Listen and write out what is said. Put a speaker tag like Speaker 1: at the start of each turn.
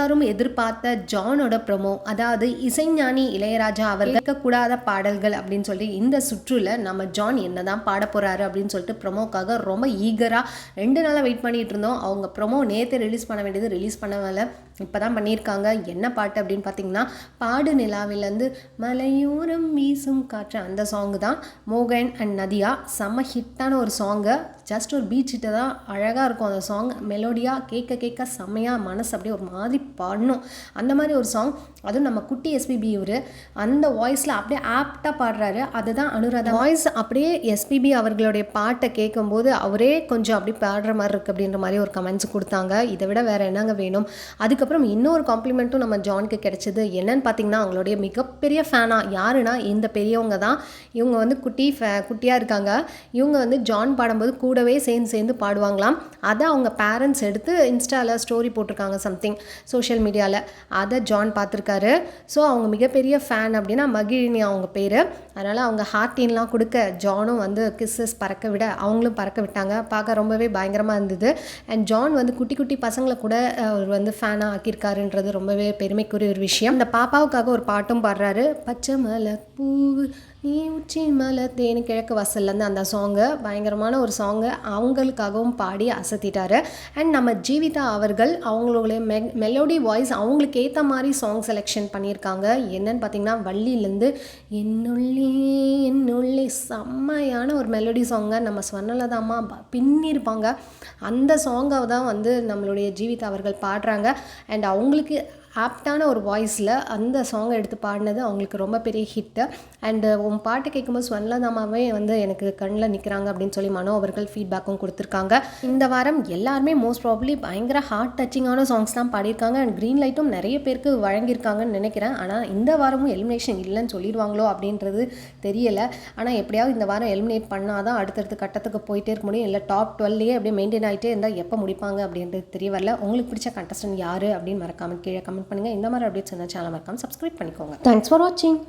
Speaker 1: எல்லாரும் எதிர்பார்த்த ஜானோட ப்ரொமோ, அதாவது இசைஞானி இளையராஜா அவர் கேட்கக்கூடாத பாடல்கள் அப்படின்னு சொல்லி இந்த சுற்றுல நம்ம ஜான் என்னதான் பாட போறாரு அப்படின்னு சொல்லிட்டு ப்ரொமோக்காக ரொம்ப ஈகரா 2 நாளாக வெயிட் பண்ணிட்டு இருந்தோம். அவங்க ப்ரொமோ நேற்று ரிலீஸ் பண்ண வேண்டியது ரிலீஸ் பண்ணவில்லை, இப்போ தான் பண்ணியிருக்காங்க. என்ன பாட்டு அப்படின்னு பார்த்தீங்கன்னா, பாடு நிலாவிலேருந்து மலையோரம் வீசும் காற்று அந்த சாங்கு தான். மோகன் அண்ட் நதியா செம்ம ஹிட்டான ஒரு சாங்கு. ஜஸ்ட் ஒரு பீச் ஹிட்டு தான், அழகாக இருக்கும் அந்த சாங். மெலோடியாக கேட்க கேட்க செம்மையாக மனசு அப்படியே ஒரு மாதிரி பாடணும் அந்த மாதிரி ஒரு சாங். அதுவும் நம்ம குட்டி எஸ்பிபி இவர் அந்த வாய்ஸில் அப்படியே ஆப்டாக பாடுறாரு. அதுதான் அனுராதா வாய்ஸ். அப்படியே எஸ்பிபி அவர்களுடைய பாட்டை கேட்கும்போது அவரே கொஞ்சம் அப்படி பாடுற மாதிரி இருக்குது அப்படின்ற மாதிரி ஒரு கமெண்ட்ஸ் கொடுத்தாங்க. இதை விட வேறு என்னங்க வேணும். அதுக்கப்புறம் இன்னொரு காம்ப்ளிமெண்ட்டும் நம்ம ஜானுக்கு கிடைச்சிது. என்னன்னு பார்த்தீங்கன்னா, அவங்களுடைய மிகப்பெரிய ஃபேனாக யாருன்னா இந்த பெரியவங்க தான். இவங்க வந்து குட்டியாக இருக்காங்க. இவங்க வந்து ஜான் பாடும்போது கூடவே சேர்ந்து பாடுவாங்களாம். அதை அவங்க பேரண்ட்ஸ் எடுத்து இன்ஸ்டாவில் ஸ்டோரி போட்டிருக்காங்க, சம்திங் சோஷியல் மீடியாவில். அதை ஜான் பார்த்துருக்காரு. ஸோ அவங்க மிகப்பெரிய ஃபேன் அப்படின்னா மகிழினி அவங்க பேர். அதனால் அவங்க ஹார்டின்லாம் கொடுக்க ஜானும் வந்து கிஸ்ஸஸ் பறக்க விட அவங்களும் பறக்க விட்டாங்க. பார்க்க ரொம்பவே பயங்கரமாக இருந்தது. அண்ட் ஜான் வந்து குட்டி குட்டி பசங்களை கூட அவர் வந்து ஃபேனாக ஆக்கியிருக்காருன்றது ரொம்பவே பெருமைக்குரிய ஒரு விஷயம். இந்த பாப்பாவுக்காக ஒரு பாட்டும் பாடுறாரு. பச்சை மலை பூவு நீ உச்சி மலை தேனி கிழக்கு வாசல்லேருந்து அந்த சாங்கு பயங்கரமான ஒரு சாங்கு அவங்களுக்காகவும் பாடி அசத்திட்டாரு. அண்ட் நம்ம ஜீவிதா அவர்கள் அவங்களுடைய மெலோடி வாய்ஸ் அவங்களுக்கு ஏற்ற மாதிரி சாங் செலெக்ஷன் பண்ணியிருக்காங்க. என்னன்னு பார்த்தீங்கன்னா, வள்ளியிலேருந்து என்னுள்ளே செம்மையான ஒரு மெலோடி சாங்கை நம்ம ஸ்வர்ணலதாம்மா பின்னிருப்பாங்க. அந்த சாங்கை தான் வந்து நம்மளுடைய ஜீவிதா அவர்கள் பாடுறாங்க. அண்ட் அவங்களுக்கு ஆப்டான ஒரு வாய்ஸில் அந்த சாங்கை எடுத்து பாடினது அவங்களுக்கு ரொம்ப பெரிய ஹிட்டு. அண்டு உன் பாட்டு கேட்கும்போது ஸ்வர்ணலதாமாவே வந்து எனக்கு கண்ணில் நிற்கிறாங்க அப்படின்னு சொல்லி மனோ அவர்கள் ஃபீட்பேக்கும் கொடுத்துருக்காங்க. இந்த வாரம் எல்லாருமே மோஸ்ட் ப்ராபப்ளி பயங்கர ஹார்ட் டச்சிங்கான சாங்ஸ் தான் பாடியிருக்காங்க. அண்ட் க்ரீன் லைட்டும் நிறைய பேருக்கு வழங்கியிருக்காங்கன்னு நினைக்கிறேன். ஆனால் இந்த வாரமும் எலிமினேஷன் இல்லைன்னு சொல்லிடுவாங்களோ அப்படின்றது தெரியலை. ஆனால் எப்படியாவது இந்த வாரம் எலிமினேட் பண்ணால் தான் அடுத்தடுத்த கட்டத்துக்கு போயிட்டே இருக்க முடியும். இல்லை டாப் 12 அப்படியே மெயின்டைன் ஆகிட்டே இருந்தால் எப்போ முடிப்பாங்க அப்படின்றது தெரிய வரல. உங்களுக்கு பிடிச்ச கண்டஸ்டன்ட் யார் அப்படின்னு மறக்காமல் கீழே கமெண்ட் பண்ணுங்கள். இந்த மாதிரி அப்டேட்ஸ் என்ன சேனல் மறக்காமல் சப்ஸ்கிரைப் பண்ணிக்கோங்க. தேங்க்ஸ் ஃபார் வாட்சிங்.